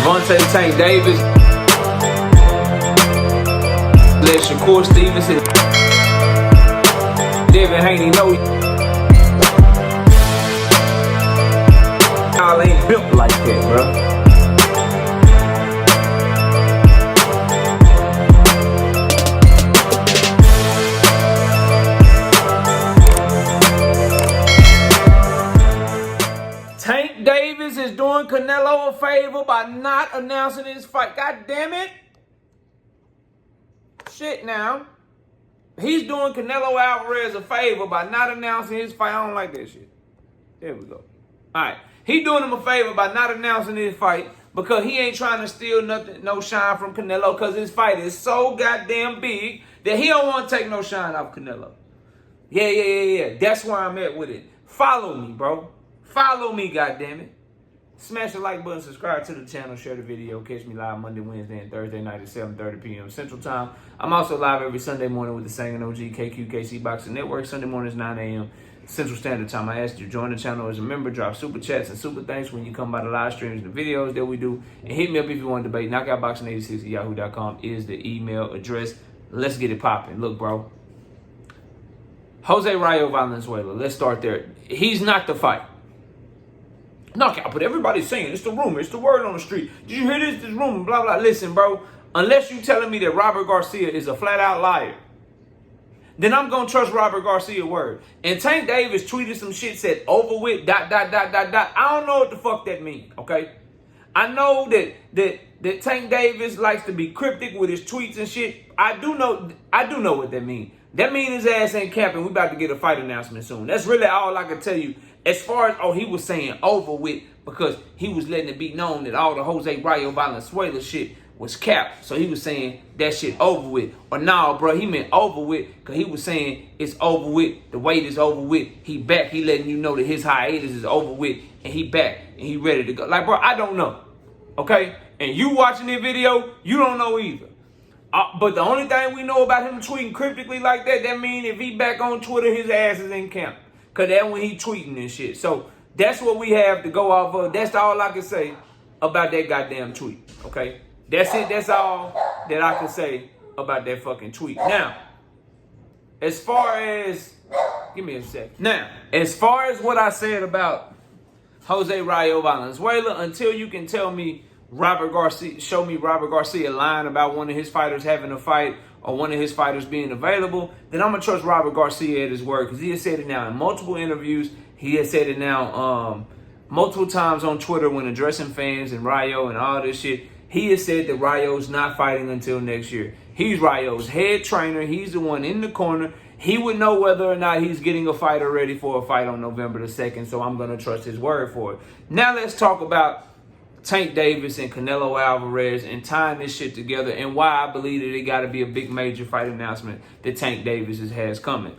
Gervonta Tank Davis. Let Shakur Stevenson. Devin Haney know y'all ain't built like that, bro. Tank Davis is doing Canelo a favor by not announcing his fight. God damn it. Shit now. He's doing Canelo Alvarez a favor by not announcing his fight. I don't like that shit. There we go. All right. He doing him a favor by not announcing his fight because he ain't trying to steal nothing, no shine from Canelo, because his fight is so goddamn big that he don't want to take no shine off Canelo. Yeah. That's where I'm at with it. Follow me, bro. Follow me, goddammit. Smash the like button, subscribe to the channel, share the video. Catch me live Monday, Wednesday, and Thursday night at 7:30 p.m. Central Time. I'm also live every Sunday morning with the Singing OG KQKC Boxing Network. Sunday mornings 9 a.m. Central Standard Time. I ask you to join the channel as a member, drop super chats and super thanks when you come by the live streams and the videos that we do. And hit me up if you want to debate. Knockoutboxing86@yahoo.com is the email address. Let's get it popping. Look, bro. Jose Rayo Valenzuela. Let's start there. He's not the fight. Knockout, but everybody's saying it's the rumor, it's the word on the street. Did you hear this? This rumor, blah, blah. Listen, bro, unless you telling me that Robert Garcia is a flat-out liar, then I'm going to trust Robert Garcia's word. And Tank Davis tweeted some shit, said over with, ... I don't know what the fuck that means, okay? I know that Tank Davis likes to be cryptic with his tweets and shit. I do know what that means. That means his ass ain't capping. We about to get a fight announcement soon. That's really all I can tell you. As far as, he was saying over with because he was letting it be known that all the Jose Rayo Valenzuela shit was capped. So he was saying that shit over with. Or nah, bro, he meant over with because he was saying it's over with. The wait is over with. He back. He letting you know that his hiatus is over with. And he back. And he ready to go. Like, bro, I don't know. Okay? And you watching this video, you don't know either. But the only thing we know about him tweeting cryptically like that, that means if he back on Twitter, his ass is in camp. Because that's when he tweeting and shit. So that's what we have to go off of. That's all I can say about that goddamn tweet. Okay? That's it. That's all that I can say about that fucking tweet. Now, as far as... Give me a sec. Now, as far as what I said about Jose Rayo Valenzuela, until you can tell me show me Robert Garcia lying about one of his fighters having a fight or one of his fighters being available, then I'm going to trust Robert Garcia at his word, because he has said it now in multiple interviews. He has said it now multiple times on Twitter when addressing fans and Rayo and all this shit. He has said that Rayo's not fighting until next year. He's Rayo's head trainer. He's the one in the corner. He would know whether or not he's getting a fighter ready for a fight on November the 2nd, so I'm going to trust his word for it. Now let's talk about Tank Davis and Canelo Alvarez and tying this shit together and why I believe that it got to be a big major fight announcement that Tank Davis has coming.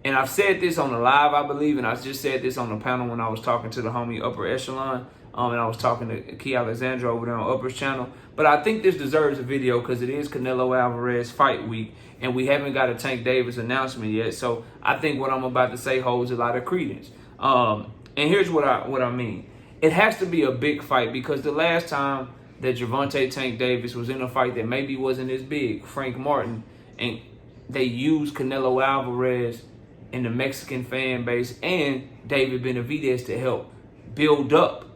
And I've said this on the live, I believe, and I just said this on the panel when I was talking to the homie Upper Echelon, and I was talking to Key Alexandra over there on Upper's channel. But I think this deserves a video because it is Canelo Alvarez fight week, and we haven't got a Tank Davis announcement yet. So I think what I'm about to say holds a lot of credence. And here's what I mean. It has to be a big fight because the last time that Gervonta Tank Davis was in a fight that maybe wasn't as big, Frank Martin, and they used Canelo Alvarez and the Mexican fan base and David Benavidez to help build up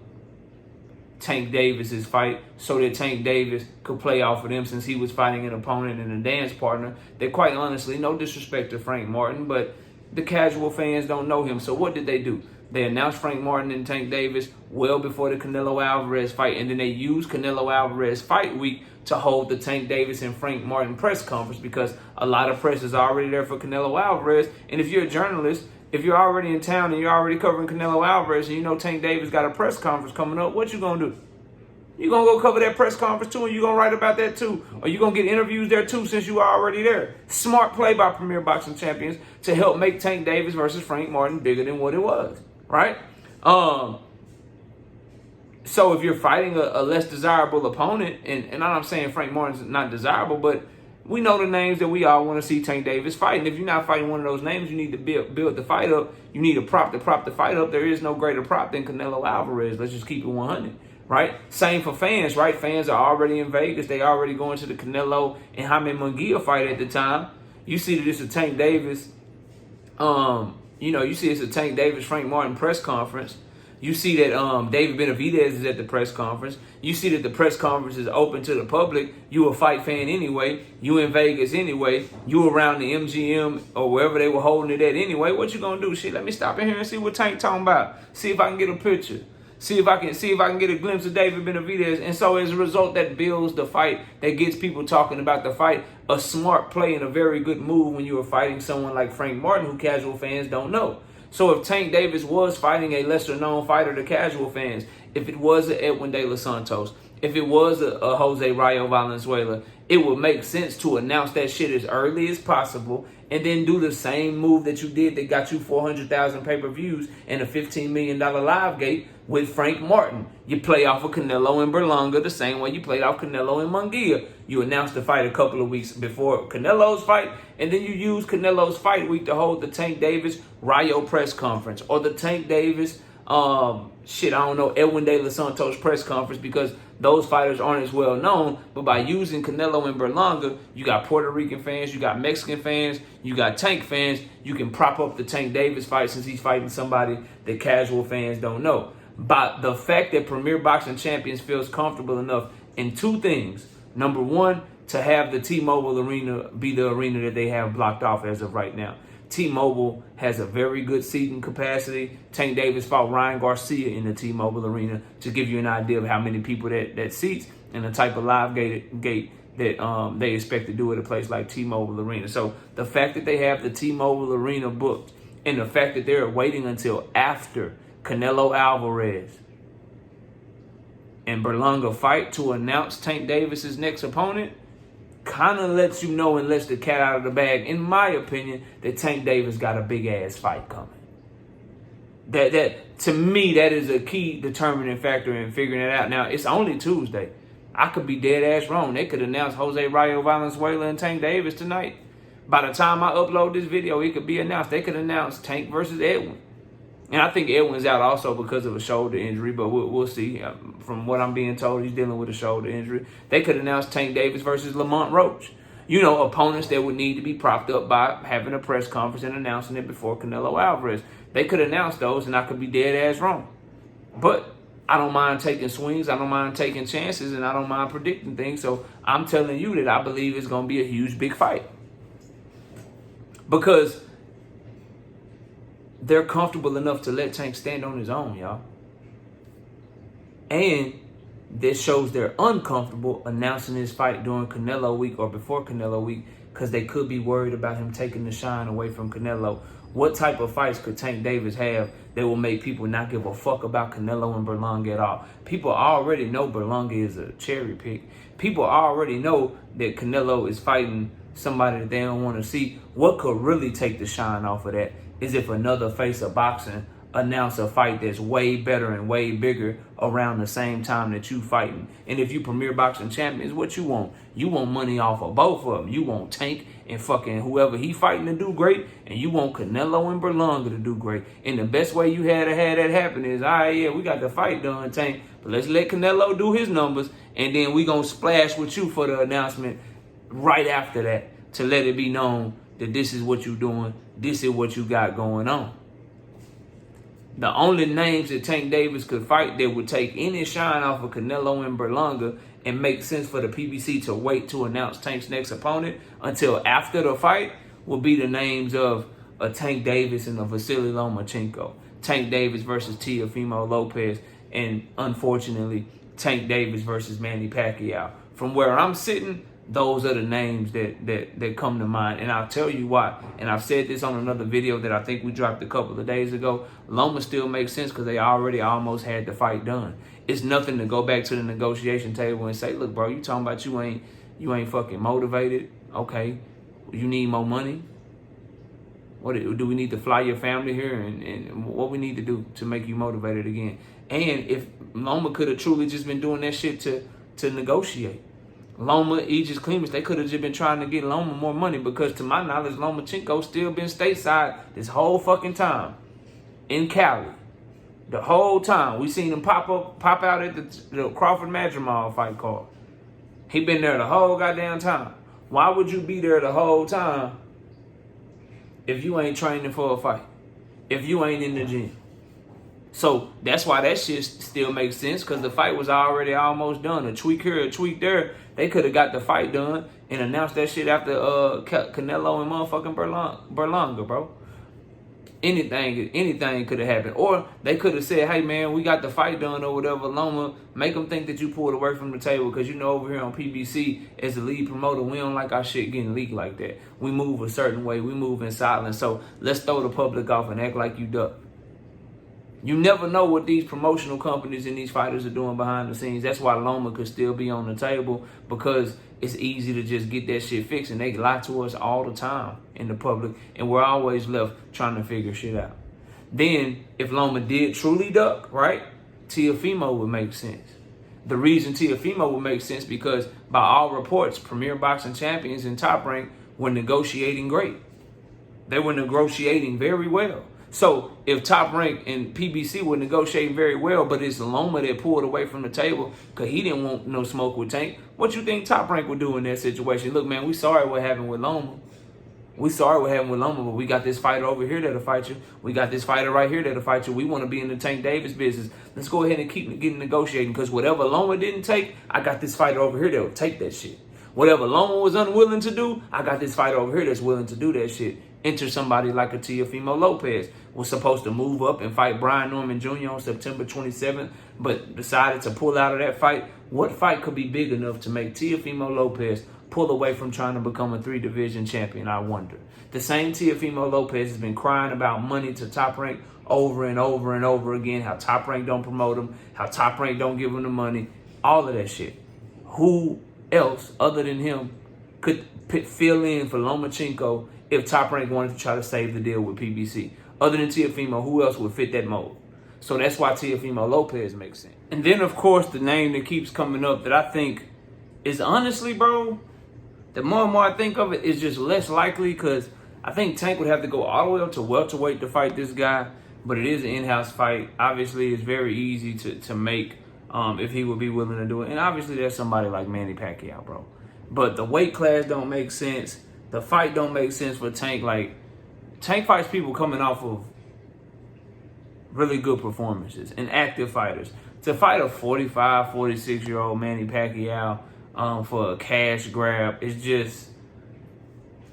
Tank Davis's fight so that Tank Davis could play off of them, since he was fighting an opponent and a dance partner that, quite honestly, no disrespect to Frank Martin, but the casual fans don't know him. So what did they do? They announced Frank Martin and Tank Davis well before the Canelo Alvarez fight, and then they used Canelo Alvarez fight week to hold the Tank Davis and Frank Martin press conference, because a lot of press is already there for Canelo Alvarez. And if you're a journalist, if you're already in town and you're already covering Canelo Alvarez and you know Tank Davis got a press conference coming up, what you gonna do? You gonna go cover that press conference too, and you gonna write about that too, or you gonna get interviews there too since you are already there. Smart play by Premier Boxing Champions to help make Tank Davis versus Frank Martin bigger than what it was, right? So if you're fighting a less desirable opponent, and I'm not saying Frank Martin's not desirable, but we know the names that we all want to see Tank Davis fight. And if you're not fighting one of those names, you need to build the fight up. You need a prop to prop the fight up. There is no greater prop than Canelo Alvarez. Let's just keep it 100. right? Same for fans, right? Fans are already in Vegas. They already going to the Canelo and Jaime Munguia fight at the time. You see that it's a Tank Davis, you see it's a Tank Davis, Frank Martin press conference. You see that David Benavidez is at the press conference. You see that the press conference is open to the public. You a fight fan anyway. You in Vegas anyway. You around the MGM or wherever they were holding it at anyway. What you gonna do? Shit, let me stop in here and see what Tank talking about. See if I can get a picture. See if I can get a glimpse of David Benavidez. And so as a result, that builds the fight, that gets people talking about the fight. A smart play and a very good move when you are fighting someone like Frank Martin, who casual fans don't know. So if Tank Davis was fighting a lesser-known fighter to casual fans, if it was a Edwin De Los Santos, if it was a Jose Rayo Valenzuela, it would make sense to announce that shit as early as possible and then do the same move that you did that got you 400,000 pay-per-views and a $15 million live gate with Frank Martin. You play off of Canelo and Berlanga the same way you played off Canelo and Munguia. You announced the fight a couple of weeks before Canelo's fight, and then you use Canelo's fight week to hold the Tank Davis Rayo press conference or the Tank Davis, Edwin De Los Santos press conference, because those fighters aren't as well known. But by using Canelo and Berlanga, you got Puerto Rican fans, you got Mexican fans, you got Tank fans. You can prop up the Tank Davis fight since he's fighting somebody that casual fans don't know. But the fact that Premier Boxing Champions feels comfortable enough in two things. Number one, to have the T-Mobile Arena be the arena that they have blocked off as of right now. T-Mobile has a very good seating capacity. Tank Davis fought Ryan Garcia in the T-Mobile Arena to give you an idea of how many people that seats and the type of live gate that they expect to do at a place like T-Mobile Arena. So the fact that they have the T-Mobile Arena booked and the fact that they're waiting until after Canelo Alvarez and Berlanga fight to announce Tank Davis's next opponent kind of lets you know and lets the cat out of the bag, in my opinion, that Tank Davis got a big ass fight coming. That to me, that is a key determining factor in figuring it out. Now, it's only Tuesday. I could be dead ass wrong. They could announce Jose Rayo Valenzuela and Tank Davis tonight. By the time I upload this video, it could be announced. They could announce Tank versus Edwin. And I think Edwin's out also because of a shoulder injury, but we'll see. From what I'm being told, he's dealing with a shoulder injury. They could announce Tank Davis versus Lamont Roach. Opponents that would need to be propped up by having a press conference and announcing it before Canelo Alvarez. They could announce those, and I could be dead ass wrong. But I don't mind taking swings. I don't mind taking chances, and I don't mind predicting things. So I'm telling you that I believe it's going to be a huge, big fight. Because they're comfortable enough to let Tank stand on his own, y'all. And this shows they're uncomfortable announcing his fight during Canelo week or before Canelo week because they could be worried about him taking the shine away from Canelo. What type of fights could Tank Davis have that will make people not give a fuck about Canelo and Berlanga at all? People already know Berlanga is a cherry pick. People already know that Canelo is fighting somebody that they don't want to see. What could really take the shine off of that is if another face of boxing announce a fight that's way better and way bigger around the same time that you fighting. And if you Premier Boxing Champions, what you want? You want money off of both of them. You want Tank and fucking whoever he fighting to do great, and you want Canelo and Berlanga to do great. And the best way you had to have that happen is, all right, yeah, we got the fight done, Tank, but let's let Canelo do his numbers, and then we gonna splash with you for the announcement right after that to let it be known that this is what you doing, this is what you got going on. The only names that Tank Davis could fight that would take any shine off of Canelo and Berlanga and make sense for the PBC to wait to announce Tank's next opponent until after the fight will be the names of a Tank Davis and a Vasily Lomachenko. Tank Davis versus Teofimo Lopez, and unfortunately, Tank Davis versus Manny Pacquiao. From where I'm sitting, those are the names that come to mind. And I'll tell you why. And I've said this on another video that I think we dropped a couple of days ago. Loma still makes sense because they already almost had the fight done. It's nothing to go back to the negotiation table and say, look, bro, you talking about you ain't fucking motivated. Okay. You need more money. What do we need to fly your family here? And what we need to do to make you motivated again? And if Loma could have truly just been doing that shit to negotiate. Loma, Aegis Clemens, they could have just been trying to get Loma more money because to my knowledge, Lomachenko still been stateside this whole fucking time in Cali. The whole time. We seen him pop out at the Crawford Madrimal fight card. He been there the whole goddamn time. Why would you be there the whole time if you ain't training for a fight? If you ain't in the gym? So that's why that shit still makes sense, because the fight was already almost done. A tweak here, a tweak there. They could have got the fight done and announced that shit after Canelo and motherfucking Berlanga, bro. Anything could have happened. Or they could have said, hey, man, we got the fight done or whatever. Loma, make them think that you pulled away from the table, because, you know, over here on PBC, as the lead promoter, we don't like our shit getting leaked like that. We move a certain way. We move in silence. So let's throw the public off and act like you duck. You never know what these promotional companies and these fighters are doing behind the scenes. That's why Loma could still be on the table, because it's easy to just get that shit fixed. And they lie to us all the time in the public, and we're always left trying to figure shit out. Then, if Loma did truly duck, right, Teofimo would make sense. The reason Teofimo would make sense, because by all reports, Premier Boxing Champions and Top Rank were negotiating great. They were negotiating very well. So if Top Rank and PBC were negotiating very well, but it's Loma that pulled away from the table because he didn't want no smoke with Tank, what you think Top Rank would do in that situation? Look, man, we sorry what happened with Loma. We sorry what happened with Loma, but we got this fighter over here that'll fight you. We got this fighter right here that'll fight you. We want to be in the Tank Davis business. Let's go ahead and keep getting negotiating, because whatever Loma didn't take, I got this fighter over here that'll take that shit. Whatever Loma was unwilling to do, I got this fighter over here that's willing to do that shit. Enter somebody like a Teofimo Lopez, was supposed to move up and fight Brian Norman Jr. on September 27th, but decided to pull out of that fight. What fight could be big enough to make Teofimo Lopez pull away from trying to become a 3-division champion, I wonder? The same Teofimo Lopez has been crying about money to Top Rank over and over and over again, how Top Rank don't promote him, how Top Rank don't give him the money, all of that shit. Who else other than him could fill in for Lomachenko if Top Rank wanted to try to save the deal with PBC? Other than Teofimo, who else would fit that mold? So that's why Teofimo Lopez makes sense. And then, of course, the name that keeps coming up that I think is, honestly, bro, the more and more I think of it, is just less likely, because I think Tank would have to go all the way up to welterweight to fight this guy, but it is an in-house fight. Obviously, it's very easy to make if he would be willing to do it. And obviously, there's somebody like Manny Pacquiao, bro. But the weight class don't make sense. The fight don't make sense for Tank. Like, Tank fights people coming off of really good performances and active fighters. To fight a 45, 46-year-old Manny Pacquiao for a cash grab is just,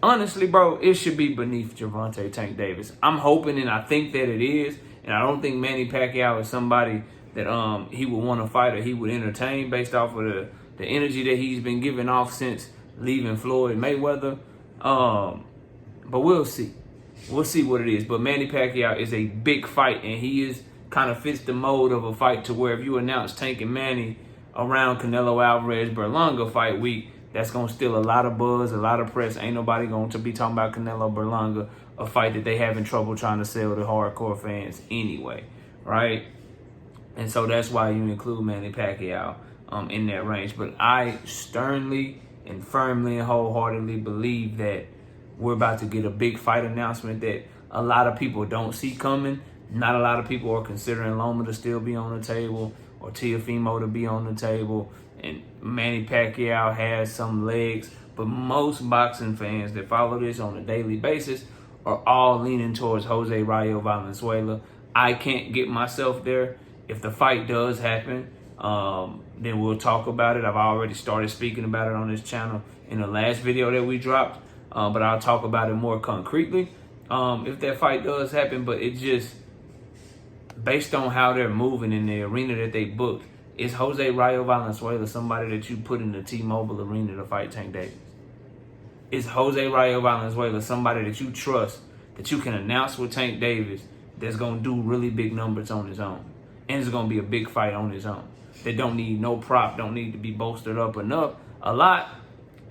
honestly, bro, it should be beneath Gervonta Tank Davis. I'm hoping, and I think that it is, and I don't think Manny Pacquiao is somebody that he would want to fight or he would entertain based off of the energy that he's been giving off since leaving Floyd Mayweather. But we'll see. We'll see what it is. But Manny Pacquiao is a big fight, and he is kind of fits the mold of a fight to where if you announce Tank and Manny around Canelo Alvarez Berlanga fight week, that's going to steal a lot of buzz, a lot of press. Ain't nobody going to be talking about Canelo Berlanga, a fight that they having trouble trying to sell to hardcore fans anyway, right? And so that's why you include Manny Pacquiao in that range. But I sternly and firmly and wholeheartedly believe that we're about to get a big fight announcement that a lot of people don't see coming. Not a lot of people are considering Loma to still be on the table or Teofimo to be on the table. And Manny Pacquiao has some legs. But most boxing fans that follow this on a daily basis are all leaning towards Jose Rayo Valenzuela. I can't get myself there. If the fight does happen, then we'll talk about it. I've already started speaking about it on this channel in the last video that we dropped. But I'll talk about it more concretely if that fight does happen. But it just, based on how they're moving in the arena that they booked, is Jose Rayo Valenzuela somebody that you put in the T-Mobile arena to fight Tank Davis? Is Jose Rayo Valenzuela somebody that you trust, that you can announce with Tank Davis, that's going to do really big numbers on his own? And it's going to be a big fight on his own. That don't need no prop, don't need to be bolstered up enough a lot.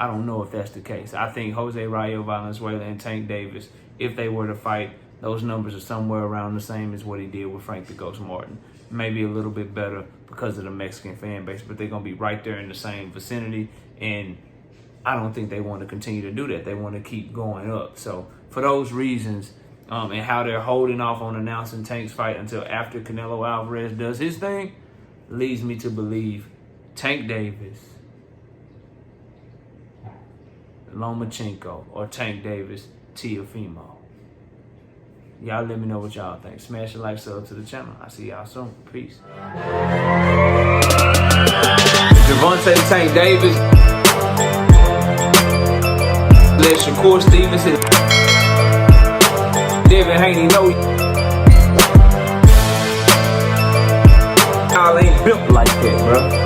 I don't know if that's the case. I think Jose Rayo Valenzuela and Tank Davis, if they were to fight, those numbers are somewhere around the same as what he did with Frank the Ghost Martin. Maybe a little bit better because of the Mexican fan base, but they're going to be right there in the same vicinity. And I don't think they want to continue to do that. They want to keep going up. So for those reasons, and how they're holding off on announcing Tank's fight until after Canelo Alvarez does his thing, leads me to believe Tank Davis, Lomachenko, or Tank Davis, Teofimo. Y'all let me know what y'all think. Smash a like, sub to the channel. I'll see y'all soon. Peace. Gervonta Tank Davis. Let Shakur Stevenson. Devin Haney know y'all ain't built like that, bro.